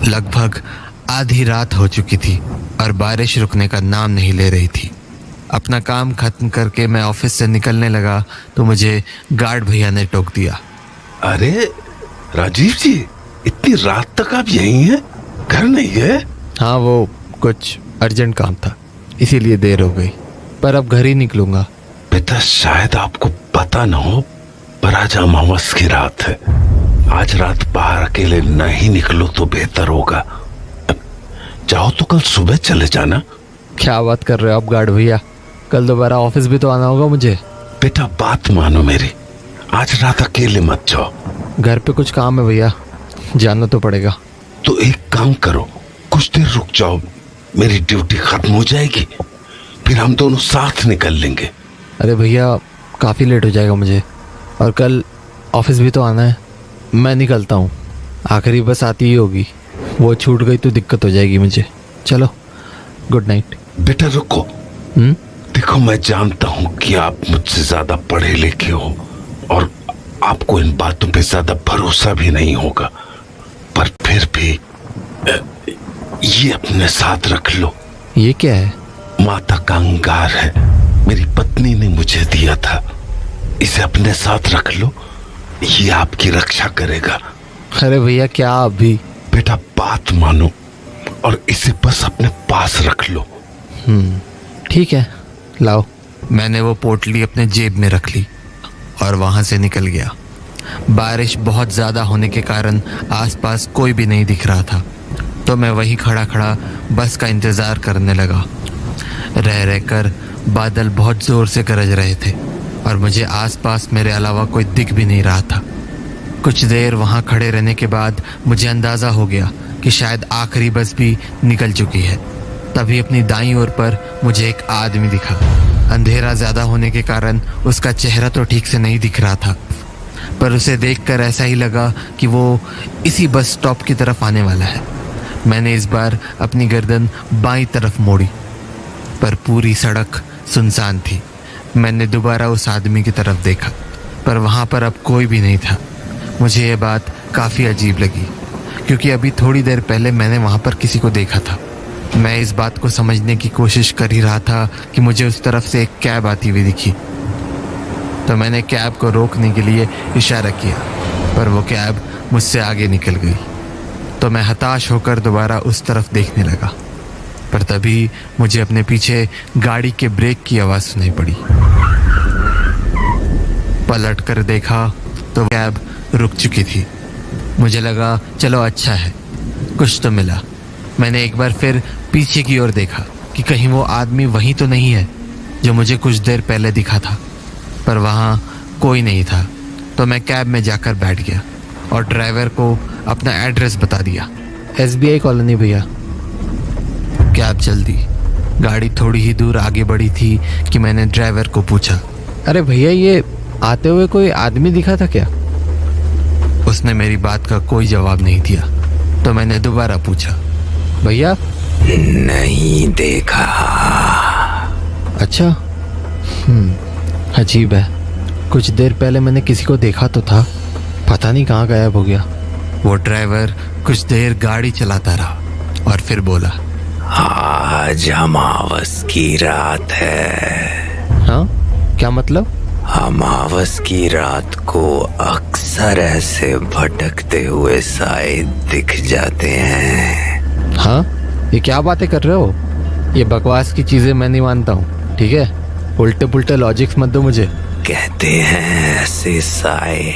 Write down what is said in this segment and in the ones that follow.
लगभग आधी रात हो चुकी थी और बारिश रुकने का नाम नहीं ले रही थी। अपना काम खत्म करके मैं ऑफिस से निकलने लगा तो मुझे गार्ड भैया ने टोक दिया। अरे राजीव जी, इतनी रात तक आप यहीं हैं? घर नहीं है? हाँ, वो कुछ अर्जेंट काम था, इसीलिए देर हो गई, पर अब घर ही निकलूंगा। बेटा, शायद आपको पता न हो, पर आज अमावस की रात है। आज रात बाहर अकेले नहीं निकलो तो बेहतर होगा। चाहो तो कल सुबह चले जाना। क्या बात कर रहे हो आप गार्ड भैया? कल दोबारा ऑफिस भी तो आना होगा मुझे। बेटा, बात मानो मेरी, आज रात अकेले मत जाओ। घर पे कुछ काम है भैया, जाना तो पड़ेगा। तो एक काम करो, कुछ देर रुक जाओ, मेरी ड्यूटी खत्म हो जाएगी, फिर हम दोनों साथ निकल लेंगे। अरे भैया, काफ़ी लेट हो जाएगा मुझे, और कल ऑफिस भी तो आना है। मैं निकलता हूँ, आखिरी बस आती ही होगी, वो छूट गई तो दिक्कत हो जाएगी मुझे। चलो, गुड नाइट। बेटा रुको। देखो, मैं जानता हूँ कि आप मुझसे ज्यादा पढ़े लिखे हो और आपको इन बातों पे ज्यादा भरोसा भी नहीं होगा, पर फिर भी ये अपने साथ रख लो। ये क्या है? माता का अंगार है, मेरी पत्नी ने मुझे दिया था। इसे अपने साथ रख लो, ये आपकी रक्षा करेगा। अरे भैया, क्या अभी? बेटा, बात मानो और इसे बस अपने पास रख लो। ठीक है, लाओ। मैंने वो पोटली अपने जेब में रख ली और वहां से निकल गया। बारिश बहुत ज़्यादा होने के कारण आसपास कोई भी नहीं दिख रहा था, तो मैं वहीं खड़ा खड़ा बस का इंतज़ार करने लगा। रह रहकर बादल बहुत ज़ोर से गरज रहे थे और मुझे आसपास मेरे अलावा कोई दिख भी नहीं रहा था। कुछ देर वहाँ खड़े रहने के बाद मुझे अंदाज़ा हो गया कि शायद आखिरी बस भी निकल चुकी है। तभी अपनी दाईं ओर पर मुझे एक आदमी दिखा। अंधेरा ज़्यादा होने के कारण उसका चेहरा तो ठीक से नहीं दिख रहा था, पर उसे देखकर ऐसा ही लगा कि वो इसी बस स्टॉप की तरफ आने वाला है। मैंने इस बार अपनी गर्दन बाईं तरफ मोड़ी, पर पूरी सड़क सुनसान थी। मैंने दोबारा उस आदमी की तरफ देखा, पर वहाँ पर अब कोई भी नहीं था। मुझे ये बात काफ़ी अजीब लगी, क्योंकि अभी थोड़ी देर पहले मैंने वहाँ पर किसी को देखा था। मैं इस बात को समझने की कोशिश कर ही रहा था कि मुझे उस तरफ से एक कैब आती हुई दिखी, तो मैंने कैब को रोकने के लिए इशारा किया, पर वो कैब मुझसे आगे निकल गई। तो मैं हताश होकर दोबारा उस तरफ देखने लगा, पर तभी मुझे अपने पीछे गाड़ी के ब्रेक की आवाज़ सुनाई पड़ी। पलट कर देखा तो कैब रुक चुकी थी। मुझे लगा चलो अच्छा है, कुछ तो मिला। मैंने एक बार फिर पीछे की ओर देखा कि कहीं वो आदमी वहीं तो नहीं है जो मुझे कुछ देर पहले दिखा था, पर वहाँ कोई नहीं था। तो मैं कैब में जाकर बैठ गया और ड्राइवर को अपना एड्रेस बता दिया। SBI कॉलोनी भैया। कैब चल दी। गाड़ी थोड़ी ही दूर आगे बढ़ी थी कि मैंने ड्राइवर को पूछा, अरे भैया, ये आते हुए कोई आदमी दिखा था क्या? उसने मेरी बात का कोई जवाब नहीं दिया, तो मैंने दोबारा पूछा, भैया? नहीं देखा। अच्छा, अजीब है। कुछ देर पहले मैंने किसी को देखा तो था, पता नहीं कहाँ गायब हो गया। वो ड्राइवर कुछ देर गाड़ी चलाता रहा और फिर बोला, आज अमावस की रात है। हाँ? क्या मतलब? अमावस की रात को अक्सर ऐसे भटकते हुए साए दिख जाते हैं। हाँ? ये क्या बातें कर रहे हो? ये बकवास की चीजें मैं नहीं मानता हूँ, ठीक है? उल्टे पुल्टे लॉजिक्स मत दो मुझे। कहते हैं ऐसे साए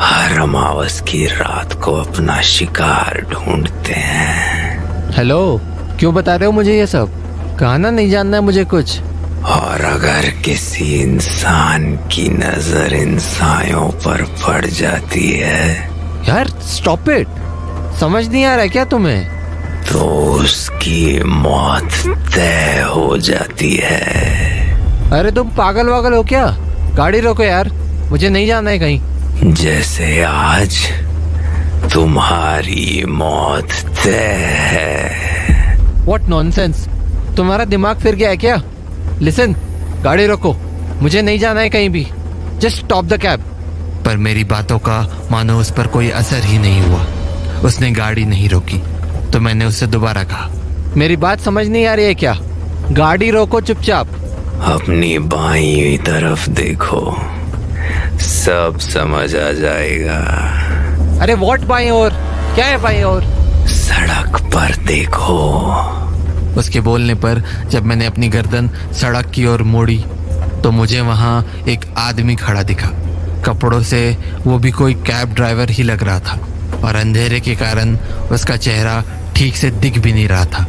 हर अमावस की रात को अपना शिकार ढूंढते हैं। हेलो, क्यों बता रहे हो मुझे ये सब? कहना नहीं जानना है मुझे कुछ। और अगर किसी इंसान की नजर इन सायों पर पड़ जाती है, यार स्टॉप इट, समझ नहीं आ रहा क्या तुम्हें? तो उसकी मौत तय हो जाती है। अरे तुम पागल वागल हो क्या? गाड़ी रोको यार, मुझे नहीं जाना है कहीं। जैसे आज तुम्हारी मौत तय है। व्हाट नॉनसेंस, तुम्हारा दिमाग फिर गया है क्या? लिसन, गाड़ी रोको, मुझे नहीं जाना है कहीं भी। Just stop the cab. पर मेरी बातों का मानो उस पर कोई असर ही नहीं हुआ। उसने गाड़ी नहीं रोकी तो मैंने उससे दोबारा कहा, मेरी बात समझ नहीं आ रही है क्या? गाड़ी रोको चुपचाप। अपनी बाईं तरफ देखो, सब समझ आ जाएगा। अरे व्हाट बाईं ओर? क्या है बाईं ओर? सड़क पर देखो। उसके बोलने पर जब मैंने अपनी गर्दन सड़क की ओर मोड़ी तो मुझे वहां एक आदमी खड़ा दिखा। कपड़ों से वो भी कोई कैब ड्राइवर ही लग रहा था और अंधेरे के कारण उसका चेहरा ठीक से दिख भी नहीं रहा था।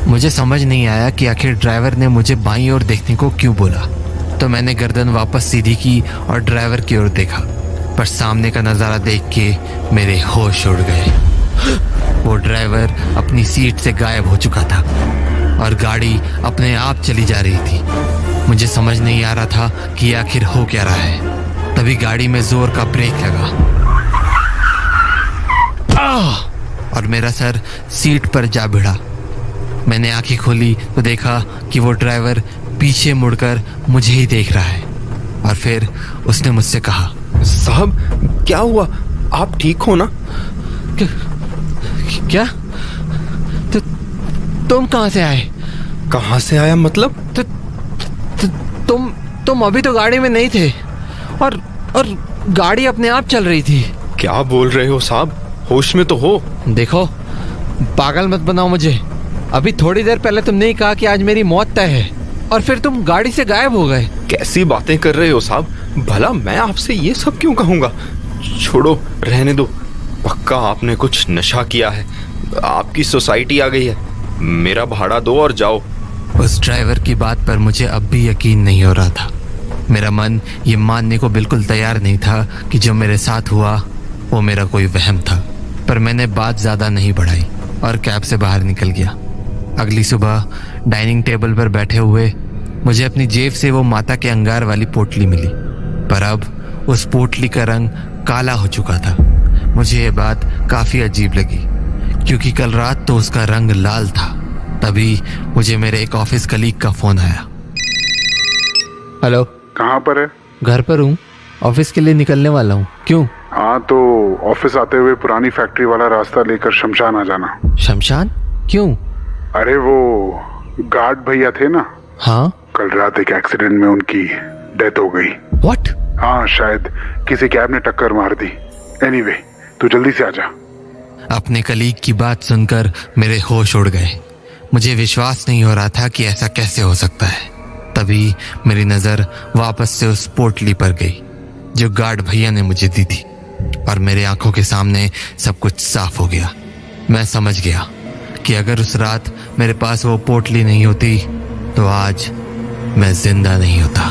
मुझे समझ नहीं आया कि आखिर ड्राइवर ने मुझे बाईं ओर देखने को क्यों बोला। तो मैंने गर्दन वापस सीधी की और ड्राइवर की ओर देखा, पर सामने का नज़ारा देख के मेरे होश उड़ गए। वो ड्राइवर अपनी सीट से गायब हो चुका था और गाड़ी अपने आप चली जा रही थी। मुझे समझ नहीं आ रहा था कि आखिर हो क्या रहा है। तभी गाड़ी में जोर का ब्रेक लगा और मेरा सर सीट पर जा भिड़ा। मैंने आंखें खोली तो देखा कि वो ड्राइवर पीछे मुड़कर मुझे ही देख रहा है और फिर उसने मुझसे कहा, साहब क्या हुआ? आप ठीक हो ना? क्या? तुम कहाँ से आए? कहाँ से आया मतलब? तुम अभी तो गाड़ी में नहीं थे और गाड़ी अपने आप चल रही थी। क्या बोल रहे हो साहब? होश में तो हो? देखो, पागल मत बनाओ मुझे। अभी थोड़ी देर पहले तुमने ही कहा कि आज मेरी मौत तय है और फिर तुम गाड़ी से गायब हो गए। कैसी बातें कर रहे हो साहब? भला मैं आपसे ये सब क्यों कहूँगा? छोड़ो, रहने दो। पक्का आपने कुछ नशा किया है। आपकी सोसाइटी आ गई है। मेरा भाड़ा दो और जाओ। उस ड्राइवर की बात पर मुझे अब भी यकीन नहीं हो रहा था। मेरा मन ये मानने को बिल्कुल तैयार नहीं था कि जो मेरे साथ हुआ वो मेरा कोई वहम था। पर मैंने बात ज़्यादा नहीं बढ़ाई और कैब से बाहर निकल गया। अगली सुबह डाइनिंग टेबल पर बैठे हुए मुझे अपनी जेब से वो माता के अंगार वाली पोटली मिली, पर अब उस पोटली का रंग काला हो चुका था। मुझे ये बात काफ़ी अजीब लगी क्योंकि कल रात तो उसका रंग लाल था। तभी मुझे मेरे एक ऑफिस कलीग का फ़ोन आया। हेलो, कहाँ पर है? घर पर हूँ, ऑफिस के लिए निकलने वाला हूँ। क्यों? हाँ, तो ऑफिस आते हुए पुरानी फैक्ट्री वाला रास्ता लेकर शमशान आ जाना। शमशान? क्यों? अरे वो गार्ड भैया थे ना, हाँ। कल रात एक एक्सीडेंट में उनकी डेथ हो गई। व्हाट? हाँ, शायद किसी कैब ने टक्कर मार दी। एनीवे, तू जल्दी से आ जा। अपने कलीग की बात सुनकर मेरे होश उड़ गए। मुझे विश्वास नहीं हो रहा था कि ऐसा कैसे हो सकता है। तभी मेरी नज़र वापस से उस पोटली पर गई जो गार्ड भैया ने मुझे दी थी और मेरे आंखों के सामने सब कुछ साफ हो गया। मैं समझ गया कि अगर उस रात मेरे पास वो पोटली नहीं होती तो आज मैं जिंदा नहीं होता।